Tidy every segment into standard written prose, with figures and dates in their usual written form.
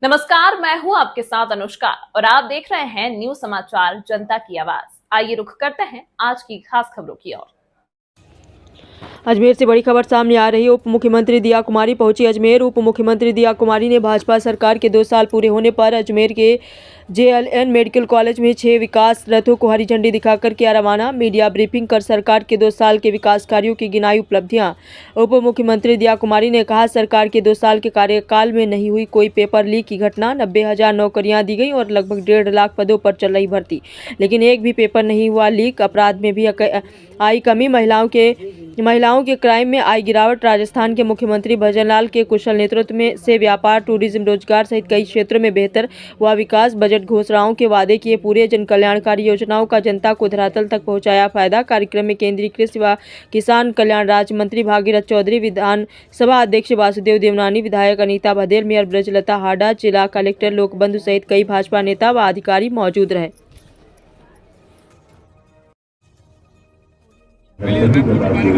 नमस्कार, मैं हूं आपके साथ अनुष्का और आप देख रहे हैं न्यूज समाचार जनता की आवाज। आइए रुख करते हैं आज की खास खबरों की ओर। अजमेर से बड़ी खबर सामने आ रही है। उप मुख्यमंत्री दिया कुमारी पहुंची अजमेर। उप मुख्यमंत्री दिया कुमारी ने भाजपा सरकार के 2 साल पूरे होने पर अजमेर के JLN मेडिकल कॉलेज में 6 विकास रथों को हरी झंडी दिखाकर किया रवाना। मीडिया ब्रीफिंग कर सरकार के 2 साल के विकास कार्यों की गिनाई उपलब्धियां। उप मुख्यमंत्री दिया कुमारी ने कहा, सरकार के 2 साल के कार्यकाल में नहीं हुई कोई पेपर लीक की घटना। 90,000 नौकरियां दी गई और लगभग 1.5 लाख पदों पर चल रही भर्ती, लेकिन एक भी पेपर नहीं हुआ लीक। अपराध में भी आई कमी, महिलाओं के क्राइम में आई गिरावट। राजस्थान के मुख्यमंत्री भजनलाल के कुशल नेतृत्व में से व्यापार, टूरिज्म, रोजगार सहित कई क्षेत्रों में बेहतर हुआ विकास। बजट घोषणाओं के वादे किए पूरे। जन कल्याणकारी योजनाओं का जनता को धरातल तक पहुंचाया फायदा। कार्यक्रम में केंद्रीय कृषि व किसान कल्याण राज्य मंत्री भागीरथ चौधरी, विधानसभा अध्यक्ष वासुदेव देवनानी, विधायक अनीता बघेल, मेयर ब्रजलता हाडा, जिला कलेक्टर लोकबंधु सहित कई भाजपा नेता व अधिकारी मौजूद रहे। सभी प्रकार के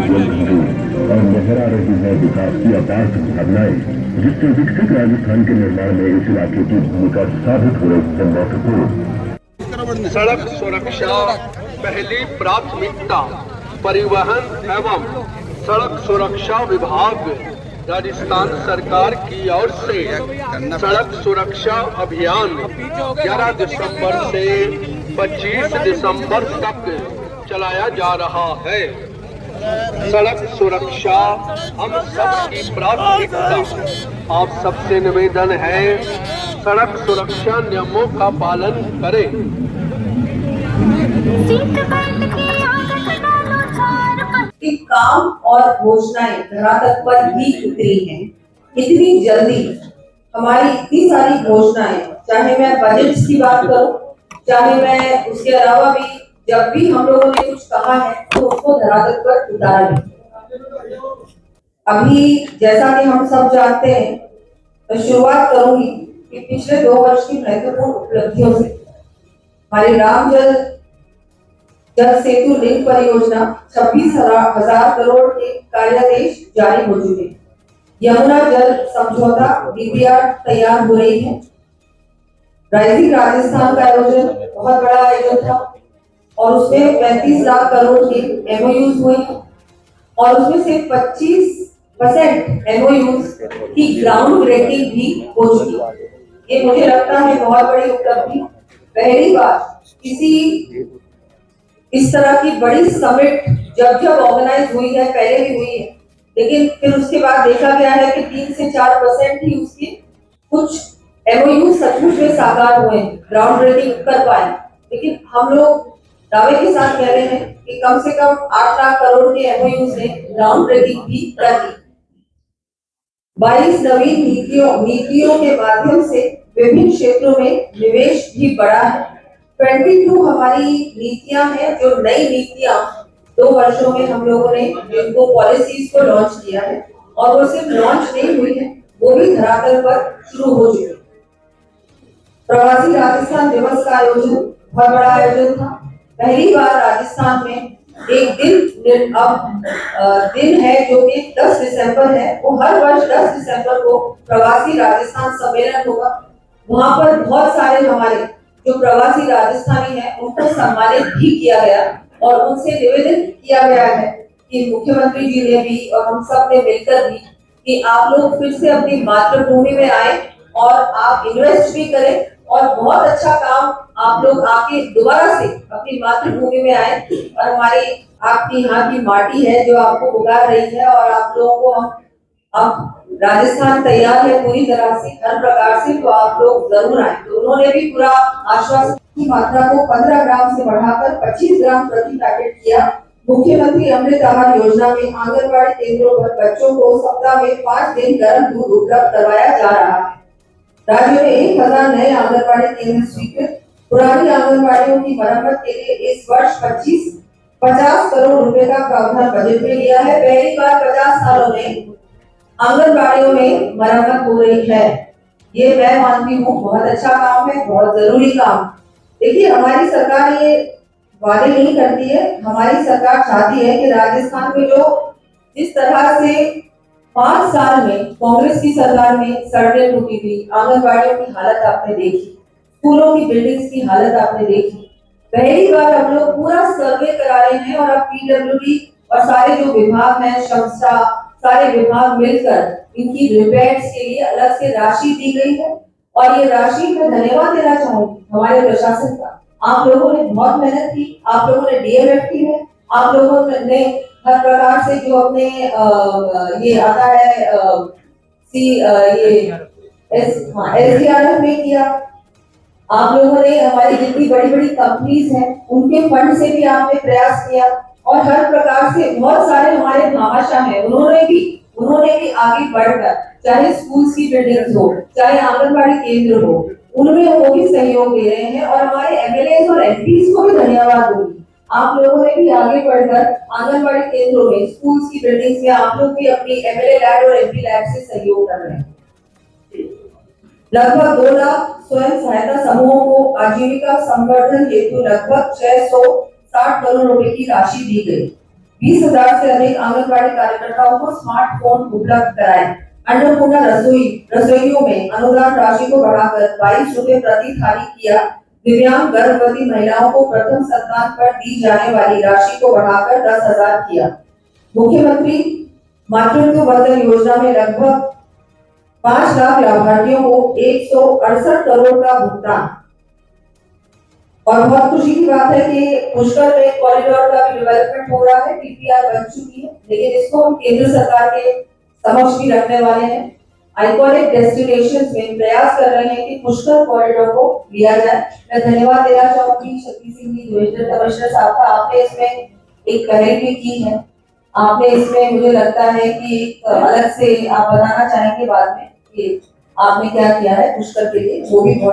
और लहरा रही है विकास की अपार संभावनाएं, जिससे विकसित राजस्थान के निर्माण में इस इलाके की भूमिका साबित हो रही है महत्वपूर्ण। सड़क सुरक्षा पहली प्राथमिकता। परिवहन एवं सड़क सुरक्षा विभाग राजस्थान सरकार की ओर से सड़क सुरक्षा अभियान 11 दिसंबर से 25 दिसंबर तक चलाया जा रहा है। सड़क सुरक्षा हम सबकी प्राथमिकता। आप सबसे निवेदन है, सड़क सुरक्षा नियमों का पालन करें। काम और घोषणाएं धरातल पर भी उतरी हैं। इतनी जल्दी हमारी इतनी सारी घोषणाएं, चाहे मैं बजट की बात करूं, चाहे मैं उसके अलावा भी जब भी हम लोगों ने कुछ कहा है तो उसको धरातल पर उतारा नहीं। अभी जैसा कि हम सब जानते हैं, तो शुरुआत करूंगी कि पिछले 2 वर्ष की महत्वपूर्ण उपलब्धियों से। हमारी राम जल सेतु लिंक परियोजना 26,000 करोड़ के कार्यादेश जारी हो चुके हैं। यमुना जल समझौता DPR तैयार हो रही है। राइजिंग राजस्थान का आयोजन बहुत बड़ा आयोजन था और उसमें 35 लाख करोड़ के MOUs हुए और उसमें से 25% MOUs की ग्राउंड ब्रेकिंग भी हो चुकी है। ये मुझे लगता है बहुत बड़ी उपलब्धि। पहली बार किसी इस तरह की बड़ी समिट जब ऑर्गेनाइज हुई है, पहले भी हुई है, लेकिन फिर उसके बाद देखा गया है कि 3 से 4% ही उसके कुछ MOU सचमुच में साकार हुए, ग्राउंड ब्रेकिंग कर पाए। लेकिन हम लोग दावे के साथ कह रहे हैं कि कम से कम 8 लाख करोड़ के MOU से ग्राउंड ब्रेकिंग भी कर दी। 22 नवीन नीतियों के माध्यम से विभिन्न क्षेत्रों में निवेश भी बढ़ा है। 22 हमारी नीतियां हैं, जो नई नीतियां 2 वर्षों में हम लोगों ने जिनको पॉलिसीज को लॉन्च किया है, और वो सिर्फ लॉन्च नहीं हुई है, वो भी धरातल पर शुरू हो चुकी है। प्रवासी राजस्थान दिवस का आयोजन बहुत बड़ा आयोजन था। पहली बार राजस्थान में एक दिन है जो कि 10 दिसंबर है। वो हर वर्ष 10 दिसंबर को प्रवासी राजस्थान सम्मेलन होगा। वहां पर बहुत सारे हमारे जो प्रवासी राजस्थानी हैं उनको सम्मानित भी किया गया और उनसे निवेदन किया गया है कि मुख्यमंत्री जी ने भी और हम सब ने मिलकर भी कि आप लोग फिर से अपनी मातृभूमि में आए और आप इन्वेस्ट भी करें और बहुत अच्छा काम आप लोग आके दोबारा से अपनी मातृभूमि में आए और हमारी आपकी यहाँ की माटी है जो आपको उगा रही है और आप लोगों को हम अब राजस्थान तैयार है पूरी तरह से हर प्रकार से, तो आप लोग जरूर आए। तो उन्होंने भी पूरा आश्वासन की मात्रा को 15 ग्राम से बढ़ाकर 25 ग्राम प्रति पैकेट किया। मुख्यमंत्री अमृत आहार योजना में आंगनबाड़ी केंद्रों पर बच्चों को सप्ताह में 5 दिन गर्म दूध उपलब्ध करवाया जा रहा है। राज्य में 1000 नए आंगनबाड़ी केंद्र स्वीकृत। पुरानी आंगनबाड़ियों की मरम्मत के लिए इस वर्ष 50 करोड़ रुपए का प्रावधान बजट में लिया है। पहली बार 50 सालों में आंगनबाड़ियों में मरम्मत हो रही है। ये मैं मानती हूँ बहुत अच्छा काम है, बहुत जरूरी काम। देखिए, हमारी सरकार ये वादे नहीं करती है, हमारी सरकार चाहती है कि राजस्थान में जो जिस तरह से 5 साल में कांग्रेस की सरकार में सड़कें टूटी थी, आंगनबाड़ियों की हालत आपने देखी, स्कूलों की बिल्डिंग्स की हालत आपने देखी। पहली बार हम लोग पूरा सर्वे करा रहे हैं और अब पीडब्ल्यूडी और सारे जो विभाग हैं, शमसा, सारे विभाग मिलकर इनकी रिपेयर्स के लिए अलग से राशि दी गई है। और ये राशि मैं धन्यवाद देना चाहूंगी हमारे प्रशासन का। आप लोगों ने बहुत मेहनत की, आप लोगों ने डीएमएफटी में, आप लोगों ने हर प्रकार से जो अपने ये आता है SDRF में किया। आप लोगों ने हमारी जितनी बड़ी बड़ी कंपनीज हैं उनके फंड से भी आपने प्रयास किया और हर प्रकार से बहुत सारे हमारे भामाशाह हैं, उन्होंने भी आगे बढ़कर, चाहे स्कूल्स की बिल्डिंग्स हो, चाहे आंगनबाड़ी केंद्र हो, उनमें वो भी सहयोग दे रहे हैं। और हमारे एमएलए और एमपीज को भी धन्यवाद दूंगी। आप लोगों ने भी आगे बढ़कर आंगनबाड़ी केंद्रों में, स्कूल्स की बिल्डिंग्स में आप लोग भी अपनी एमएलए लैब और एमपी लैब से सहयोग कर रहे हैं। लगभग 2 लाख स्वयं सहायता समूहों को आजीविका संवर्धन हेतु लगभग 660 करोड़ रुपए की राशि दी गई। 20,000 से अधिक आंगनबाड़ी कार्यकर्ताओं को स्मार्टफोन उपलब्ध कराए। अन्नपूर्णा रसोइयों में अनुदान राशि को बढ़ाकर 22 रुपए प्रति थाली किया। दिव्यांग गर्भवती महिलाओं को प्रथम संतान पर दी जाने वाली राशि को बढ़ाकर 10,000 किया। मुख्यमंत्री मातृत्व वंदन योजना में लगभग 5 लाख लाभार्थियों को 168 करोड़ का भुगतान। और बहुत खुशी की बात है कि पुष्कर में कॉरिडोर का भी डेवलपमेंट हो रहा है, पीपीआर बन चुकी है, लेकिन इसको हम केंद्र सरकार के समक्ष भी रखने वाले हैं। आइकॉनिक डेस्टिनेशंस में प्रयास कर रहे हैं कि पुष्कर कॉरिडोर को लिया जाए। मैं धन्यवाद देना चाहूंगी शक्ति सिंह जी, डिविजनल कमिश्नर साहब का। आपने इसमें एक पहल भी की है, आपने इसमें मुझे लगता है कि एक अलग से आप बताना चाहेंगे बाद में कि आपने क्या किया है पुष्कर के लिए, वो भी बहुत